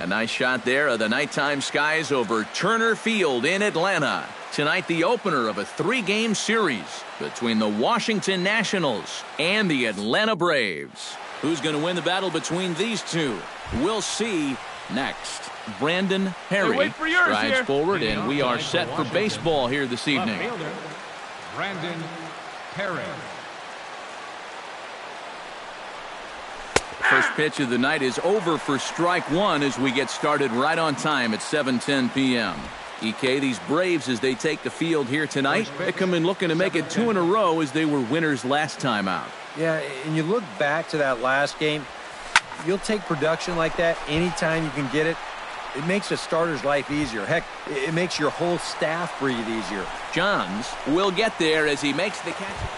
A nice shot there of the nighttime skies over Turner Field in Atlanta. Tonight, the opener of a 3-game series between the Washington Nationals and the Atlanta Braves. Who's going to win the battle between these two? We'll see next. Brandon Perry strides forward, and we are set for baseball here this evening. Brandon Perry. First pitch of the night is over for strike one as we get started right on time at 7:10 p.m. EK, these Braves, as they take the field here tonight, they come in looking to make it 2 in a row as they were winners last time out. Yeah, and you look back to that last game, you'll take production like that anytime you can get it. It makes a starter's life easier. Heck, it makes your whole staff breathe easier. Johns will get there as he makes the catch.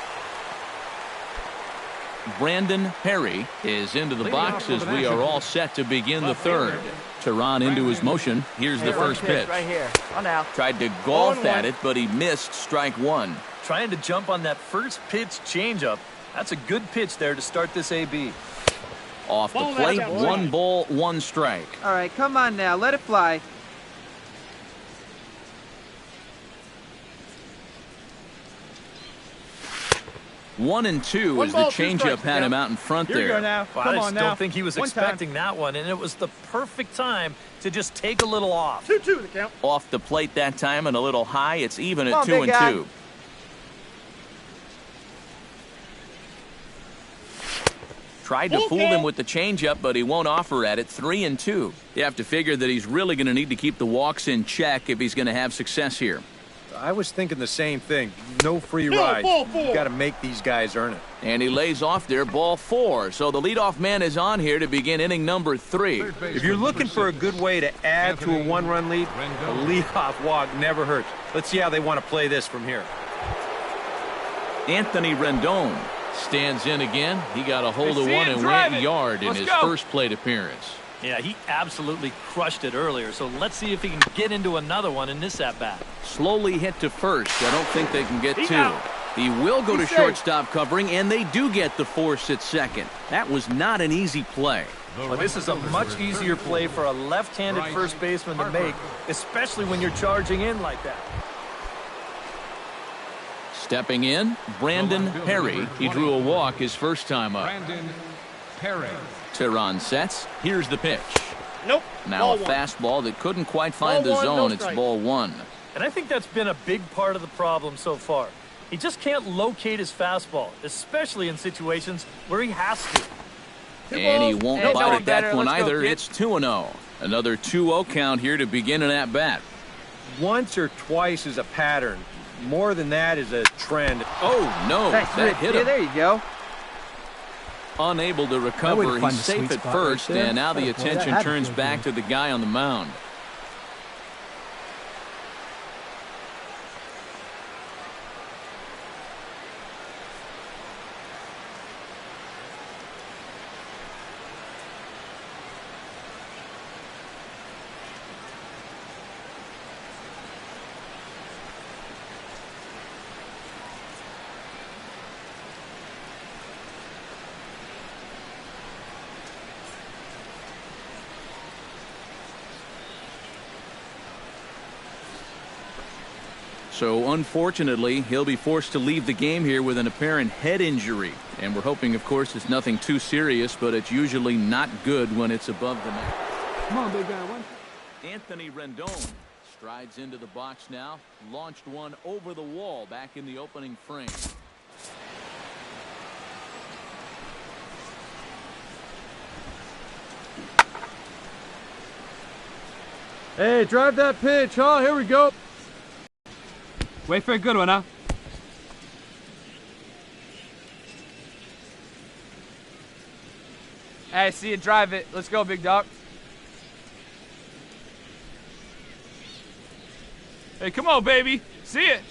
Brandon Perry is into the box as we are all set to begin the third. Teron into his motion. Here's the first pitch. Right here. On out. Tried to golf at it, but he missed strike one. Trying to jump on that first pitch changeup. That's a good pitch there to start this AB. Off the plate, 1 ball, 1 strike. All right, come on now. Let it fly. One and two as the changeup had him out in front there. Here you go now. Come on now. I don't think he was expecting that one, and it was the perfect time to just take a little off. 2-2 the count. Off the plate that time and a little high. It's even at 2 and 2. Tried to fool him with the changeup, but he won't offer at it. 3 and 2. You have to figure that he's really going to need to keep the walks in check if he's going to have success here. I was thinking the same thing. No free rides. You've got to make these guys earn it. And he lays off there, ball 4. So the leadoff man is on here to begin inning number 3. If you're looking for a good way to add to a 1-run lead, a leadoff walk never hurts. Let's see how they want to play this from here. Anthony Rendon stands in again. He got a hold of one and went yard in his first plate appearance. Yeah, he absolutely crushed it earlier, so let's see if he can get into another one in this at-bat. Slowly hit to first. I don't think they can get 2. He will go to shortstop covering, and they do get the force at second. That was not an easy play. Well, this is a much easier play for a left-handed first baseman to make, especially when you're charging in like that. Stepping in, Brandon Perry. He drew a walk his first time up. Brandon Perry. Teron sets. Here's the pitch. Nope. Now a fastball that couldn't quite find the zone. It's ball 1. And I think that's been a big part of the problem so far. He just can't locate his fastball, especially in situations where he has to. And he won't bite at that one either. It's 2-0. Another 2-0 count here to begin an at-bat. Once or twice is a pattern. More than that is a trend. Oh, no. That hit him. There you go. Unable to recover. He's safe at first, and now the attention turns back to the guy on the mound. So, unfortunately, he'll be forced to leave the game here with an apparent head injury. And we're hoping, of course, it's nothing too serious, but it's usually not good when it's above the net. Come on, big guy. One. Anthony Rendon strides into the box now. Launched one over the wall back in the opening frame. Hey, drive that pitch, huh? Here we go. Wait for a good one, huh? Hey, see you drive it. Let's go, big dog. Hey, come on, baby. See it.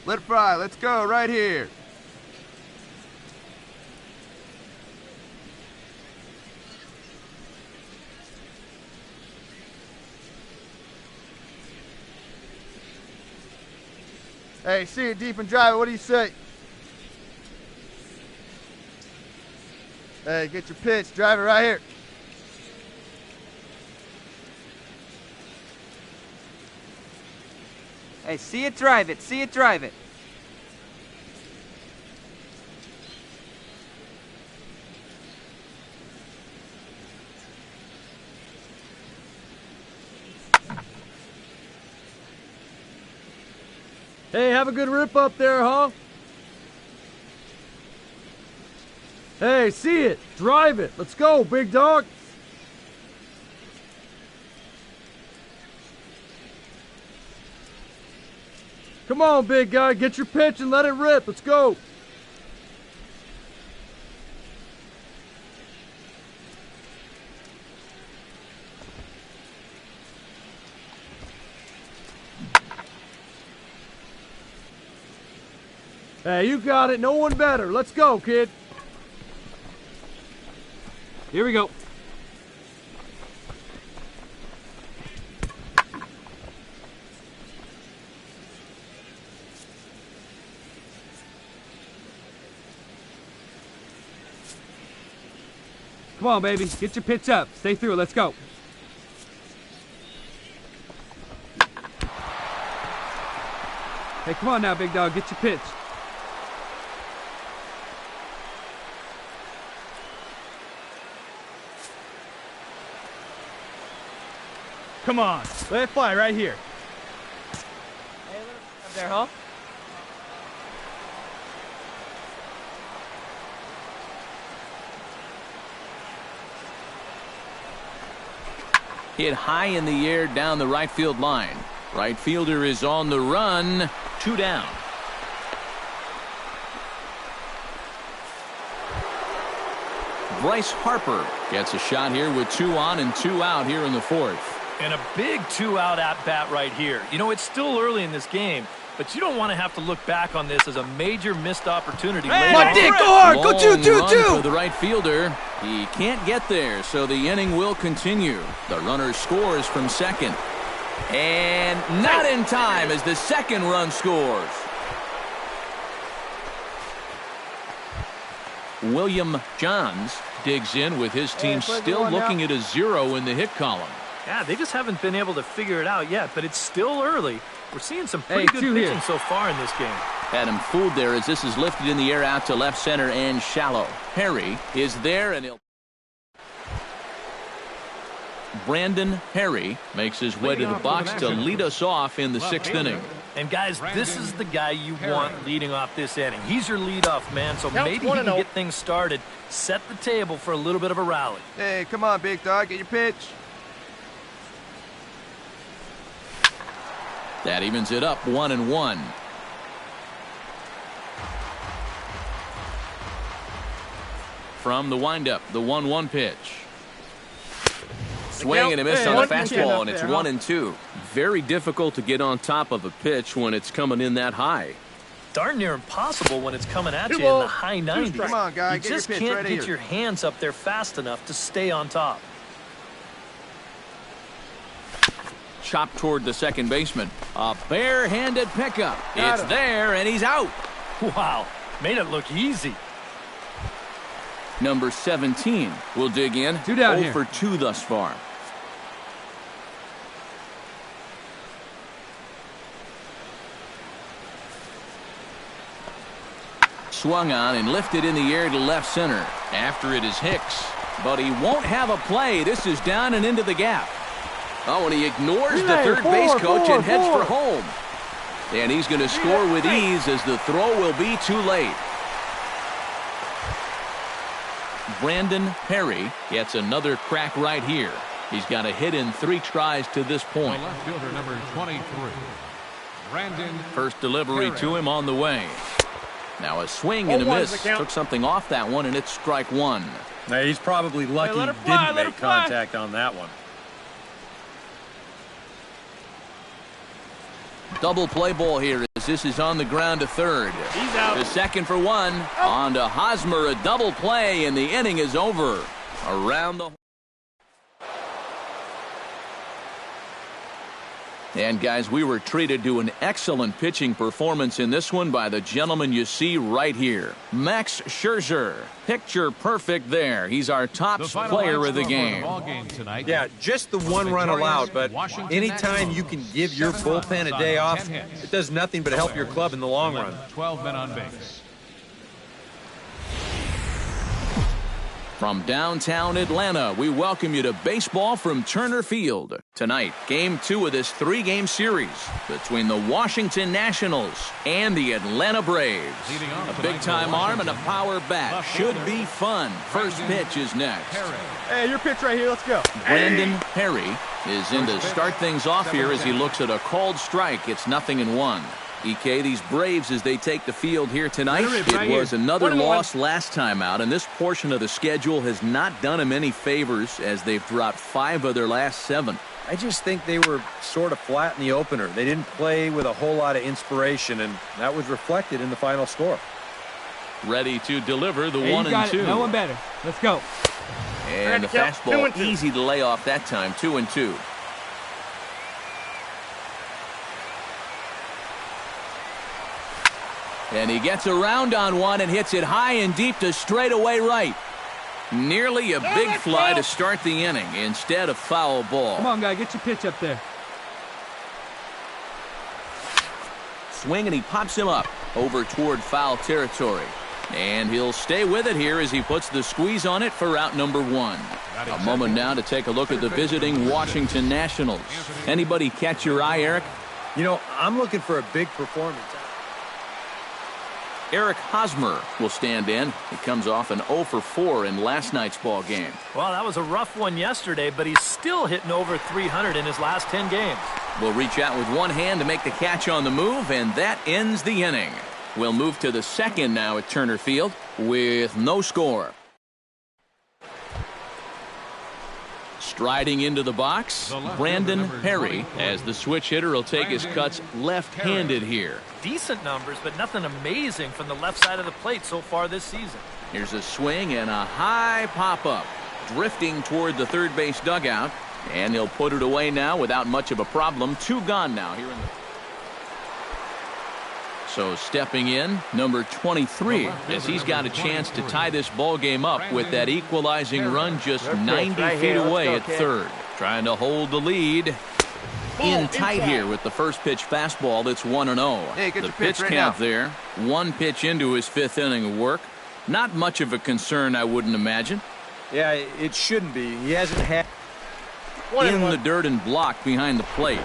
Let it fly. Let's go right here. Hey, see it deep and drive it. What do you say? Hey, get your pitch. Drive it right here. Hey, see it, drive it. See it, drive it. Hey, have a good rip up there, huh? Hey, see it. Drive it. Let's go, big dog. Come on, big guy. Get your pitch and let it rip. Let's go. Hey, you got it. No one better. Let's go, kid. Here we go. Come on, baby. Get your pitch up. Stay through it. Let's go. Hey, come on now, big dog. Get your pitch. Come on. Let it fly right here. Hey, let it up there, huh? Hit high in the air down the right field line. Right fielder is on the run. 2 down. Bryce Harper gets a shot here with 2 on and 2 out here in the 4th. And a big 2-out at-bat right here. You know, it's still early in this game, but you don't want to have to look back on this as a major missed opportunity. Hey, later my dick, on. go hard, go Long 2-2-2. run for the right fielder. He can't get there, so the inning will continue. The runner scores from second. And not in time as the second run scores. William Johns digs in with his team still looking at a 0 in the hit column. Yeah, they just haven't been able to figure it out yet, but it's still early. We're seeing some pretty good pitching so far in this game. Had him fooled there as this is lifted in the air out to left center and shallow. Perry is there, and Brandon Perry makes his way to the box to lead us off in the 6th inning. And guys, this is the guy you want leading off this inning. He's your leadoff man, so maybe he can get things started, set the table for a little bit of a rally. Hey, come on, big dog. Get your pitch. That evens it up 1-1. From the windup, the 1-1 pitch. Swing and a miss on the fastball, and it's 1-2. Very difficult to get on top of a pitch when it's coming in that high. Darn near impossible when it's coming at you in the high 90s. Come on, guy. You Get your just pitch can't right get here. your hands up there fast enough to stay on top. Chopped toward the second baseman. A barehanded pickup. It's there, and he's out. Wow, made it look easy. Number 17 will dig in. 2 down 0 here. for 2 thus far. Swung on and lifted in the air to left center. After it is Hicks, but he won't have a play. This is down and into the gap. Oh, and he ignores the third base coach and heads for home. And he's going to score with ease as the throw will be too late. Brandon Perry gets another crack right here. He's got a hit in 3 tries to this point. The left fielder, number 23, Brandon. First delivery to him on the way. Now a swing and a miss. Took something off that one, and it's strike 1. Now, he's probably lucky he didn't make contact on that one. Double play ball here as this is on the ground to third. He's out. The second for 1. On to Hosmer, a double play, and the inning is over. Around the And guys, we were treated to an excellent pitching performance in this one by the gentleman you see right here. Max Scherzer. Picture perfect there. He's our top player of the game. Yeah, just the one run allowed, but anytime you can give your bullpen a day off, it does nothing but help your club in the long run. 12 men on base. From downtown Atlanta, we welcome you to baseball from Turner Field. Tonight, Game 2 of this 3-game series between the Washington Nationals and the Atlanta Braves. A big-time arm and a power bat should be fun. First pitch is next. Hey, your pitch right here. Let's go. Brandon Perry is in to start things off here as he looks at a called strike. It's 0-1. EK, these Braves, as they take the field here tonight, it was another loss last time out, and this portion of the schedule has not done them any favors as they've dropped 5 of their last 7. I just think they were sort of flat in the opener. They didn't play with a whole lot of inspiration, and that was reflected in the final score. Ready to deliver the Hey, 1 and 2. No one better. Let's go. And the fastball easy to lay off that time, 2-2. And he gets around on one and hits it high and deep to straightaway right. Nearly a big fly to start the inning instead of foul ball. Come on, guy. Get your pitch up there. Swing, and he pops him up over toward foul territory. And he'll stay with it here as he puts the squeeze on it for out number 1. A moment now to take a look at the visiting Washington Nationals. Anybody catch your eye, Eric? You know, I'm looking for a big performance. Eric Hosmer will stand in. He comes off an 0 for 4 in last night's ball game. Well, that was a rough one yesterday, but he's still hitting over 300 in his last 10 games. Will reach out with one hand to make the catch on the move, and that ends the inning. We'll move to the second now at Turner Field with no score. Striding into the box, Brandon Perry, as the switch hitter will take his cuts left-handed here. Decent numbers, but nothing amazing from the left side of the plate so far this season. Here's a swing and a high pop-up, drifting toward the third base dugout, and he'll put it away now without much of a problem. 2 gone now here in the... So stepping in, number 23, as he's got a chance to tie this ball game up with that equalizing run just 90 feet away at third. Trying to hold the lead. In tight here with the first pitch fastball that's 1-0. Hey, get the your pitch right count now. there. 1 pitch into his 5th inning of work. Not much of a concern, I wouldn't imagine. Yeah, it shouldn't be. He hasn't had... In the dirt and blocked behind the plate.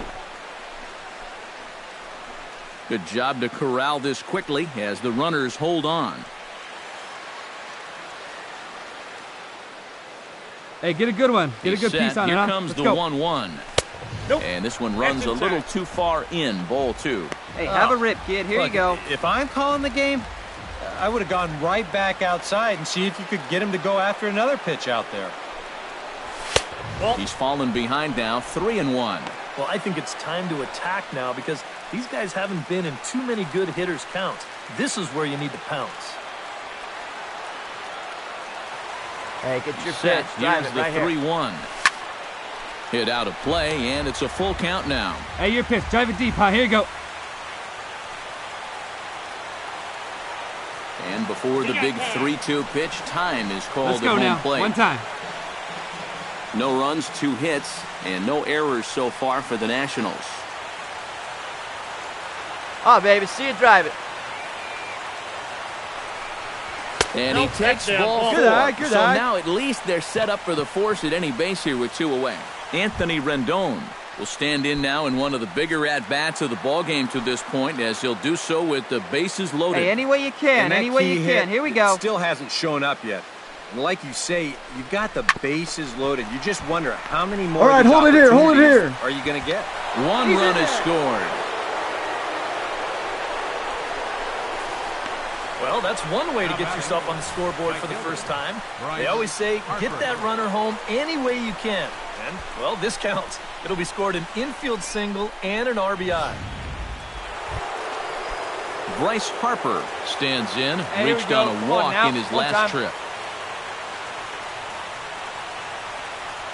Good job to corral this quickly as the runners hold on. Hey, get a good one. Get He's a good set. piece on Here it. comes Let's the go. 1-1. Nope. And this one runs a little too far in. Ball 2. Hey, have a rip, kid. Here you go. If I'm calling the game, I would have gone right back outside and see if you could get him to go after another pitch out there. He's fallen behind now, 3-1. Well, I think it's time to attack now because these guys haven't been in too many good hitters' counts. This is where you need to pounce. Hey, get your Set. pitch. Drive Here's it the right here. 3-1. Hit out of play, and it's a full count now. Hey, your pitch. Drive it deep, huh? Here you go. And before the big 3-2 pitch, time is called Let's go at home now. plate. One time. No runs, 2 hits, and no errors so far for the Nationals. Oh, baby, see you drive it. And he takes ball 4. Good eye, good so eye. now at least they're set up for the force at any base here with 2 away. Anthony Rendon will stand in now in one of the bigger at-bats of the ballgame to this point, as he'll do so with the bases loaded. Hey, any way you can. And that Any way key you hit can. Here we go. Still hasn't shown up yet. And like you say, you got the bases loaded. You just wonder how many more All right, of these hold it here, hold it opportunities here. are you going to get? 1 run is scored. Well, that's one way to get yourself on the scoreboard for the first time. They always say, get that runner home any way you can. And, well, this counts. It'll be scored an infield single and an RBI. Bryce Harper stands in, Hey, here we reached go. on a Come walk on now. in his One last time. trip.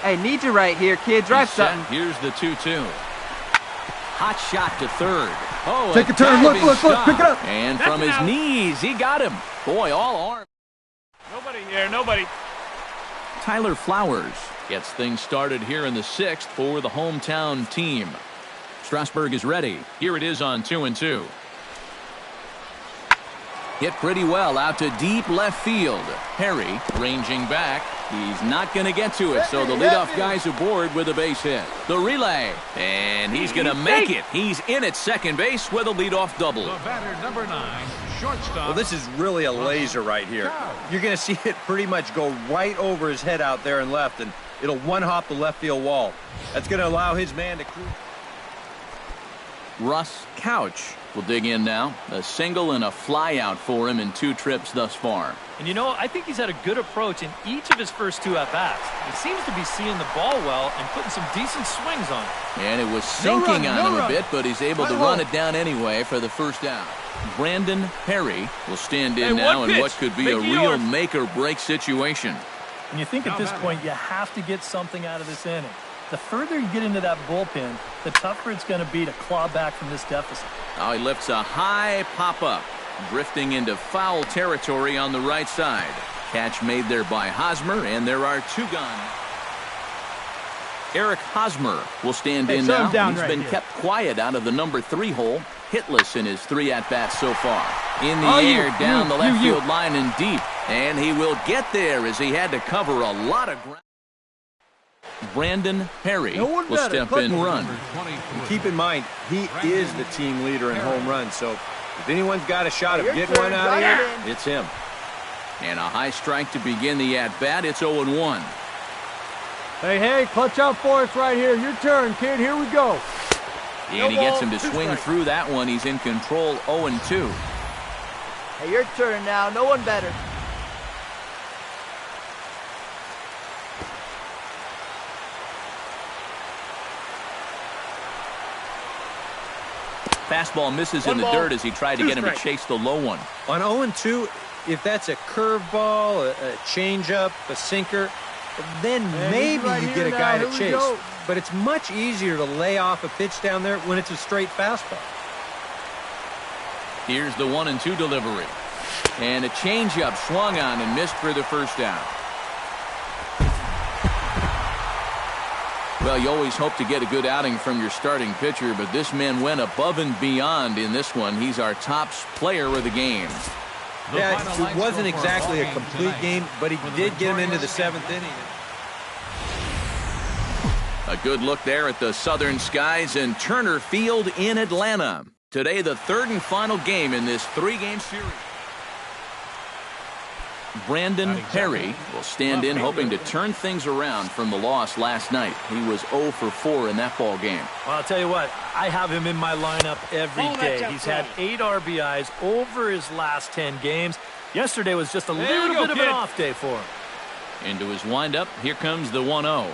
Hey, need you right here, kid. Drive He's set. something. Here's the 2-2. hot shot to third. Oh, Take a turn. Look, diving look, look. stop. Pick it up. And from his knees, he got him. Boy, all arm. Nobody here, nobody. Tyler Flowers gets things started here in the 6th for the hometown team. Strasburg is ready. Here it is on 2-2. Hit pretty well out to deep left field. Perry ranging back. He's not going to get to it, so the leadoff guy's aboard with a base hit. The relay, and he's going to make it. He's in at second base with a leadoff double. The batter, number 9, shortstop. Well, this is really a laser right here. You're going to see it pretty much go right over his head out there and left, and it'll one-hop the left field wall. That's going to allow his man to cruise. Russ Couch will dig in now. A single and a fly out for him in 2 trips thus far. And you know, I think he's had a good approach in each of his first 2 at-bats. He seems to be seeing the ball well and putting some decent swings on it. And it was sinking on him a bit, but he's able to run it down anyway for the first out. Brandon Perry will stand in now in what could be a real make-or-break situation. And you think at this point you have to get something out of this inning. The further you get into that bullpen, the tougher it's going to be to claw back from this deficit. Now he lifts a high pop-up, drifting into foul territory on the right side. Catch made there by Hosmer, and there are 2 gone. Eric Hosmer will stand in now. He's been kept quiet out of the number 3 hole, hitless in his 3 at-bats so far. In the air, down the left field line and deep, and he will get there as he had to cover a lot of ground. Brandon Perry will step in and run. Keep in mind, he is the team leader in home runs, so if anyone's got a shot of getting one out of here, it's him. And a high strike to begin the at-bat. It's 0-1. Hey, clutch out for us right here. Your turn, kid. Here we go. And he gets him to swing through that one. He's in control, 0-2. Hey, your turn now. No one better. Fastball misses in the dirt as he tried to get him to chase the low one. On 0-2, if that's a curveball, a changeup, a sinker, then maybe you get a guy to chase. But it's much easier to lay off a pitch down there when it's a straight fastball. Here's the 1-2 delivery. And a changeup swung on and missed for the first down. Well, you always hope to get a good outing from your starting pitcher, but this man went above and beyond in this one. He's our top player of the game. Yeah, it wasn't exactly a complete game, but he did get him into the 7th inning. A good look there at the Southern Skies and Turner Field in Atlanta. Today, the 3rd and final game in this 3-game series. Brandon Perry will stand in, hoping to turn things around from the loss last night. He was 0 for 4 in that ball game. Well, I'll tell you what, I have him in my lineup every day. He's had 8 RBIs over his last 10 games. Yesterday was just a little bit of an off day for him. Into his windup, here comes the 1-0.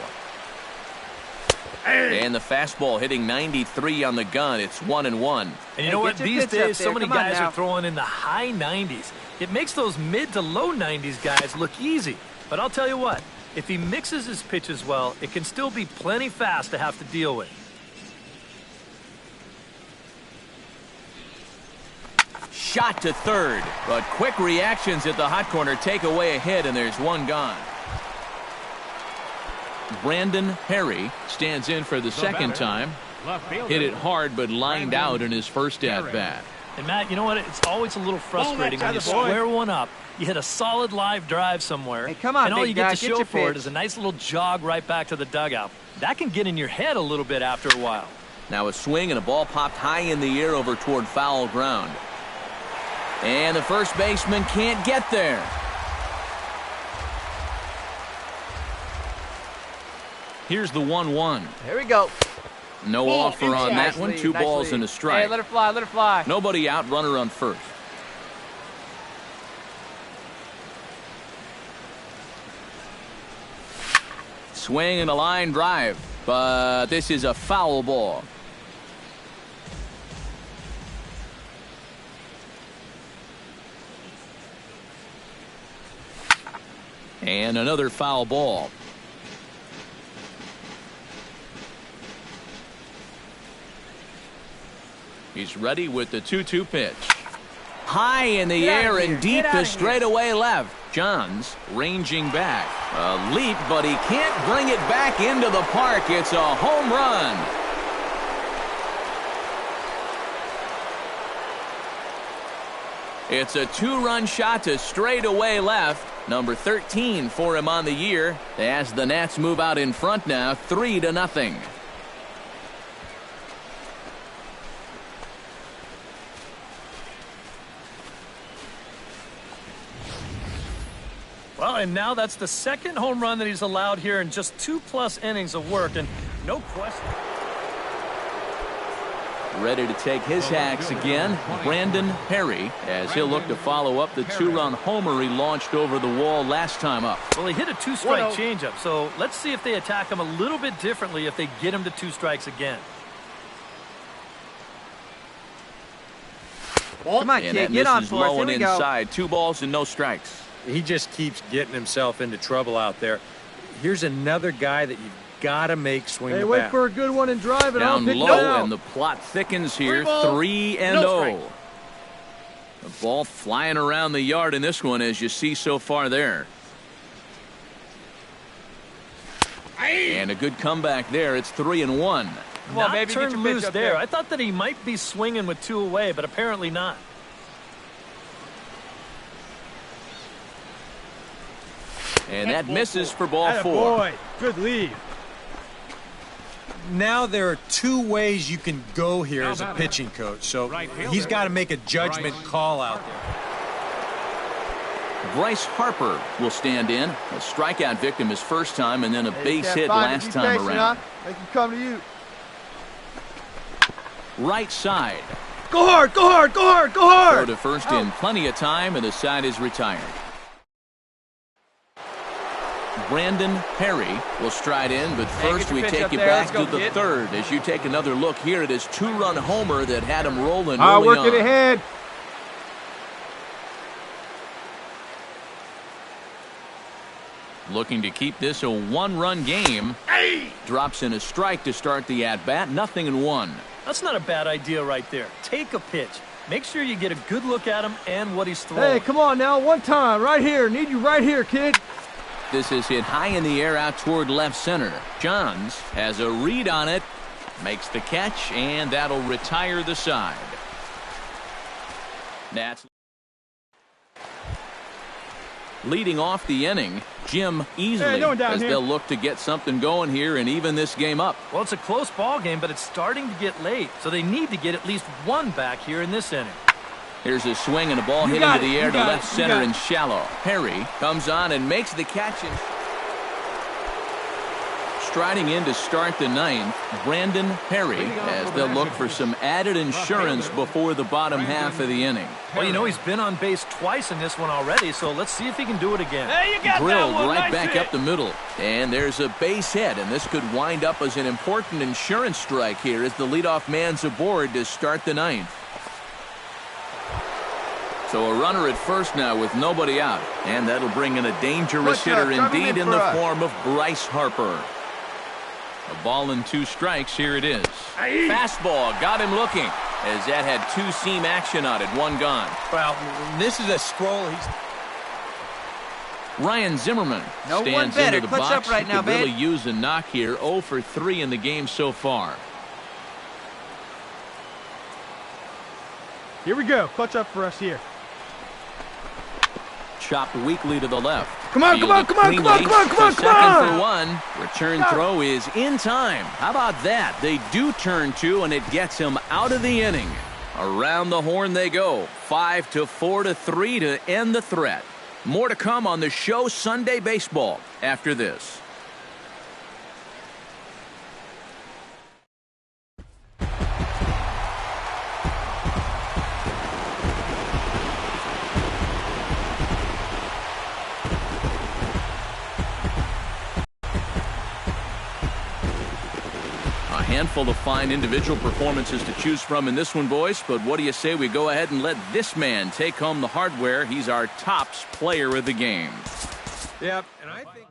And the fastball hitting 93 on the gun. It's 1-1. And you know what? These days, so many guys are throwing in the high 90s. It makes those mid to low 90s guys look easy. But I'll tell you what, if he mixes his pitches well, it can still be plenty fast to have to deal with. Shot to third, but quick reactions at the hot corner take away a hit, and there's 1 gone. Brandon Perry stands in for the second time. Hit it hard, but lined out in his first at-bat. And, Matt, you know what? It's always a little frustrating when you square one up. You hit a solid live drive somewhere, hey, come on, and all you get to show for pitch. it is a nice little jog right back to the dugout. That can get in your head a little bit after a while. Now a swing and a ball popped high in the air over toward foul ground. And the first baseman can't get there. Here's the 1-1. Here we go. No offer on that one. 2 balls and a strike. Hey, let her fly, let her fly. Nobody out, runner on first. Swing and a line drive, but this is a foul ball. And another foul ball. He's ready with the 2-2 pitch. High in the air and deep to straightaway left. Johns ranging back. A leap, but he can't bring it back into the park. It's a home run. It's a 2-run shot to straightaway left. Number 13 for him on the year as the Nats move out in front now 3-0. Well, and now that's the second home run that he's allowed here in just 2+ innings of work, and no question. Ready to take his hacks again, Brandon Perry, as he'll look to follow up the 2-run homer he launched over the wall last time up. Well, he hit a 2-strike changeup, so let's see if they attack him a little bit differently if they get him to 2 strikes again. Come on, kid, get on for us. Here we go. Inside, 2 balls and no strikes. He just keeps getting himself into trouble out there. Here's another guy that you've got to make swing the bat. Wait for a good one and drive it. Down I'll low, and the plot thickens here. 3-0. The ball flying around the yard in this one, as you see so far there. And a good comeback there. It's 3-1. Not turned loose there. I thought that he might be swinging with 2 away, but apparently not. And that misses for ball 4. Boy, good lead. Now there are 2 ways you can go here as a pitching coach, so he's got to make a judgment call out there. Bryce Harper will stand in. A strikeout victim his first time, and then a base hit last time around. They can come to you. Right side. Go hard, go hard, go hard, go hard! Throw to first in plenty of time, and the side is retired. Brandon Perry will stride in, but first we take you back to the third as you take another look here at his 2-run homer that had him rolling early work on. it ahead. Looking to keep this a 1-run game. Drops in a strike to start the at-bat. 0-1. That's not a bad idea right there. Take a pitch. Make sure you get a good look at him and what he's throwing. Hey, come on now. One time. Right here. Need you right here, kid. This is hit high in the air out toward left center. Johns has a read on it. Makes the catch, and that'll retire the side. Nats leading off the inning, Jim Easley, as they'll look to get something going here and even this game up. Well, it's a close ball game, but it's starting to get late, so they need to get at least 1 back here in this inning. Here's a swing and a ball hit into the air to left center and shallow. Perry comes on and makes the catch. Striding in to start the 9th, Brandon Perry, as they'll look for some added insurance before the bottom half of the inning. Well, you know, he's been on base twice in this one already, so let's see if he can do it again. Hey, you got Drilled that one. right Nice back hit. up the middle. And there's a base hit, and this could wind up as an important insurance strike here as the leadoff man's aboard to start the 9th. So a runner at first now with nobody out, and that'll bring in a dangerous hitter indeed in the form of Bryce Harper. A ball and 2 strikes. Here it is. Fastball got him looking as that had 2-seam action on it. 1 gone. Well, this is a stroll. Ryan Zimmerman stands into the box. He could really use a knock here. 0 for 3 in the game so far. Here we go. Clutch up for us here. Chopped weakly to the left. Come on, come on, come on, come on, come on, come on, come on. on. For 1. Return throw is in time. How about that? They do turn 2, and it gets him out of the inning. Around the horn they go. 5-4-3 to end the threat. More to come on the show Sunday Baseball after this. Handful of fine individual performances to choose from in this one, boys, but what do you say we go ahead and let this man take home the hardware? He's our tops player of the game. Yep, and I think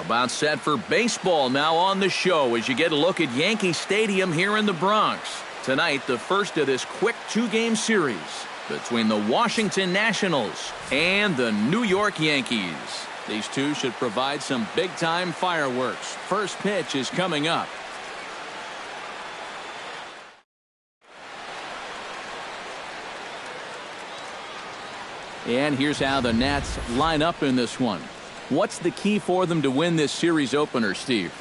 About set for baseball now on the show as you get a look at Yankee Stadium here in the Bronx. Tonight, the first of this quick two-game series between the Washington Nationals and the New York Yankees. These two should provide some big-time fireworks. First pitch is coming up. And here's how the Nats line up in this one. What's the key for them to win this series opener, Steve?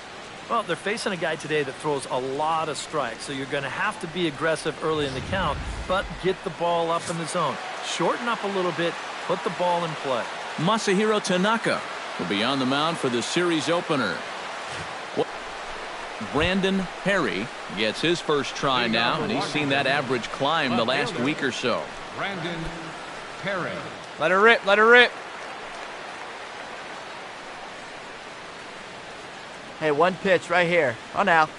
Well, they're facing a guy today that throws a lot of strikes, so you're going to have to be aggressive early in the count, but get the ball up in the zone. Shorten up a little bit, put the ball in play. Masahiro Tanaka will be on the mound for the series opener. Brandon Perry gets his first try now, and he's seen that average climb the last week or so. Brandon Perry. Let her rip, let her rip. Hey, one pitch right here. Oh, now.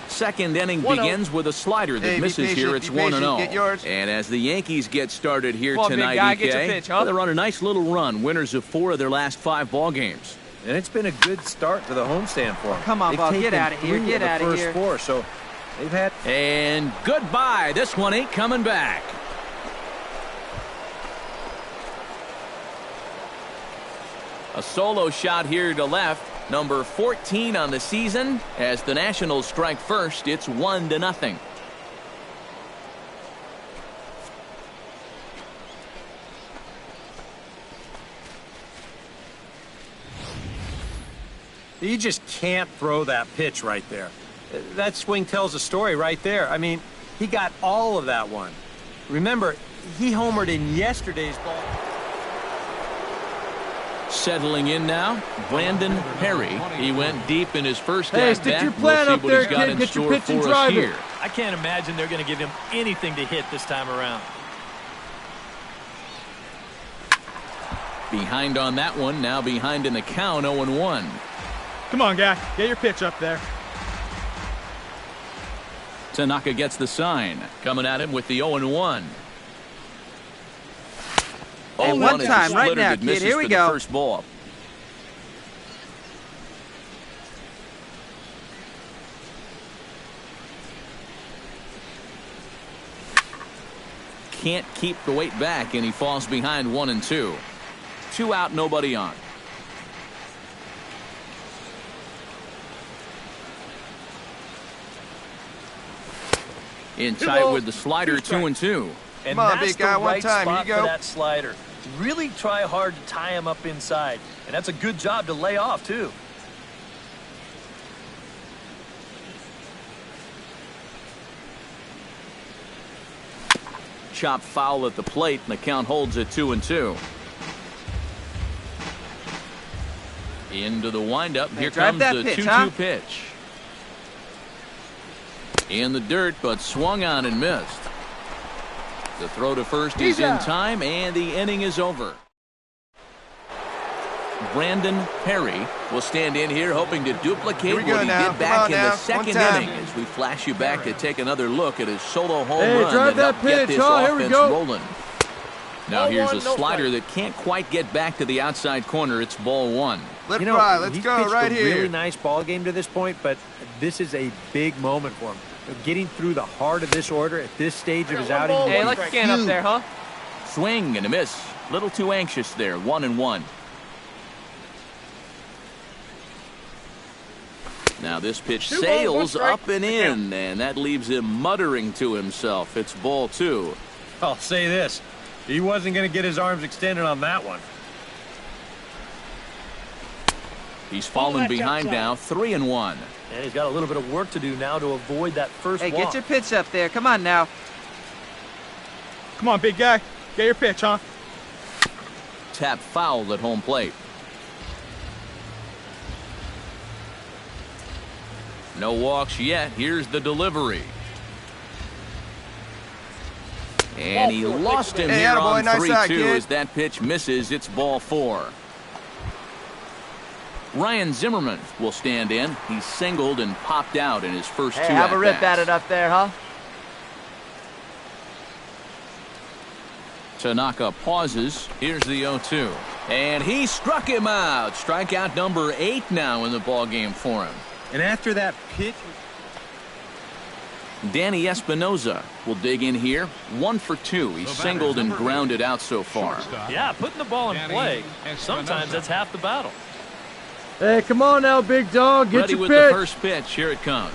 Second inning begins with a slider that misses here. It's 1-0. And as the Yankees get started here tonight, they're on a nice little run. Winners of 4 of their last 5 ball games. And it's been a good start to the homestand for them. Come on, Bob, get out of here. Get out of here. First 4, so they've had. And goodbye. This one ain't coming back. A solo shot here to left. Number 14 on the season. As the Nationals strike first, it's 1-0. You just can't throw that pitch right there. That swing tells a story right there. I mean, he got all of that one. Remember, he homered in yesterday's ball. Settling in now, Brandon Perry. He went deep in his first Hey, at stick bat. your plan We'll up see what there, he's got kid. in Get your store pitch and for us drive it. here. I can't imagine they're going to give him anything to hit this time around. Behind on that one, now behind in the count, 0-1. Come on, guy. Get your pitch up there. Tanaka gets the sign. Coming at him with the 0-1. Hey, one time, right now, kid. Here we go. First ball. Can't keep the weight back, and he falls behind 1-2. 2 out, nobody on. Inside with the slider, 2-2. And Come on, that's big guy, the one right time. Here spot you go. for that slider. Really try hard to tie him up inside. And that's a good job to lay off, too. Chop foul at the plate, and the count holds at 2-2. Into the windup. Here comes the 2-2 pitch. In the dirt, but swung on and missed. The throw to first is in time, and the inning is over. Brandon Perry will stand in here hoping to duplicate what he did back in the second inning as we flash you back to take another look at his solo home run drive that that helped get pitch. this Here we offense go. rolling. Now here's a slider that can't quite get back to the outside corner. It's ball 1. Let's fly. Let's he's go pitched right a here. Really nice ball game to this point, but this is a big moment for him. Getting through the heart of this order at this stage of his outing. Hey, let's scan up there, huh? Swing and a miss. Little too anxious there. 1-1. Now this pitch sails up and in, and that leaves him muttering to himself. It's ball 2. I'll say this. He wasn't going to get his arms extended on that one. He's fallen behind now, 3-1. And he's got a little bit of work to do now to avoid that first walk. Hey, get your pitch up there. Come on now. Come on, big guy. Get your pitch, huh? Tap foul at home plate. No walks yet. Here's the delivery. And he lost him here on 3-2 as that pitch misses. It's ball 4. Ryan Zimmerman will stand in. He's singled and popped out in his first 2 at-bats. Have a rip at it up there, huh? Tanaka pauses. Here's the 0-2. And he struck him out. Strikeout number 8 now in the ballgame for him. And after that pitch... Danny Espinoza will dig in here. 1 for 2. He's singled and grounded out so far. Yeah, putting the ball in play, sometimes that's half the battle. Hey, come on now, big dog. Get Ready your with pitch. the first pitch. Here it comes.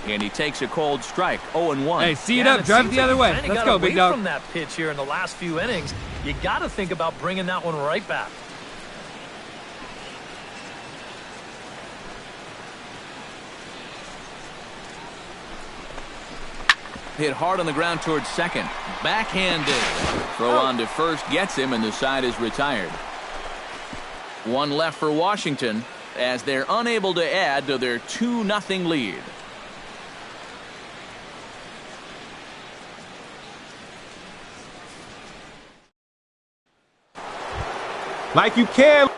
And he takes a cold strike. 0-1. Hey, see it up. Drive it the other way. Let's go, big dog. From that pitch here in the last few innings, you got to think about bringing that one right back. Hit hard on the ground towards second. Backhanded. Throw on to first gets him, and the side is retired. 1 left for Washington as they're unable to add to their 2-0 lead. Like you can.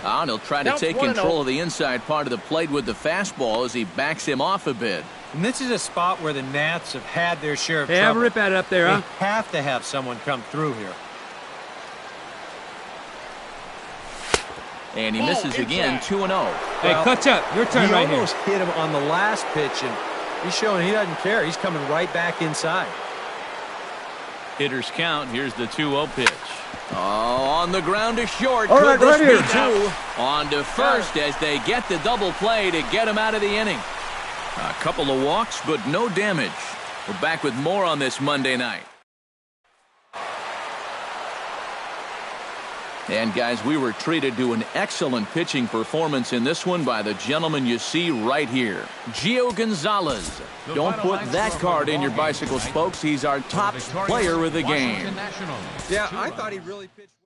And he'll try to take control of the inside part of the plate with the fastball as he backs him off a bit. And this is a spot where the Nats have had their share of trouble. Have a rip at it up there, huh? They have to have someone come through here. And he misses again, 2-0. Hey, clutch up. Your turn right here. He almost hit him on the last pitch, and he's showing he doesn't care. He's coming right back inside. Hitters count. Here's the 2-0 pitch. Oh, on the ground to short. All right, right here. On to first as they get the double play to get him out of the inning. A couple of walks, but no damage. We're back with more on this Monday night. And, guys, we were treated to an excellent pitching performance in this one by the gentleman you see right here, Gio Gonzalez. Don't put that card in your bicycle spokes. He's our top player of the game. Yeah, I thought he really pitched well.